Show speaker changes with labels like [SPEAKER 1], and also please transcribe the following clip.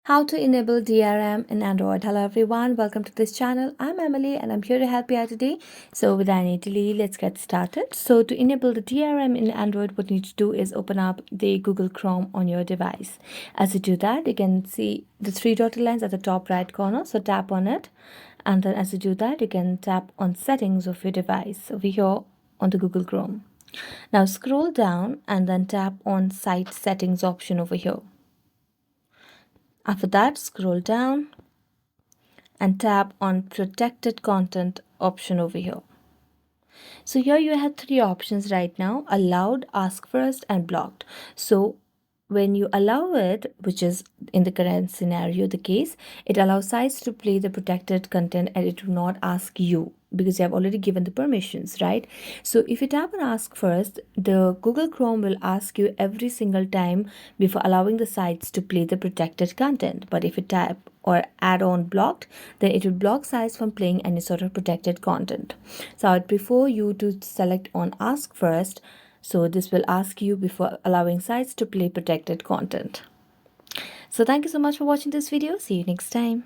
[SPEAKER 1] How to enable DRM in Android. Hello everyone, welcome to this channel. I'm Emily and I'm here to help you out today. So without any delay, let's get started. So to enable the DRM in Android, what you need to do is open up the Google Chrome on your device. As you do that, you can see the three dotted lines at the top right corner. So tap on it, and then as you do that, you can tap on settings of your device over here on the Google Chrome. Now scroll down and then tap on site settings option over here. After that, scroll down and tap on protected content option over here. So here you have three options right now: allowed, ask first, and blocked. So when you allow it, which is in the current scenario the case, it allows sites to play the protected content and it will not ask you because you have already given the permissions, right? So if you tap on ask first, the Google Chrome will ask you every single time before allowing the sites to play the protected content. But if you tap or add on blocked, then it will block sites from playing any sort of protected content. So I would prefer you to select on ask first. So this will ask you before allowing sites to play protected content. So thank you so much for watching this video. See you next time.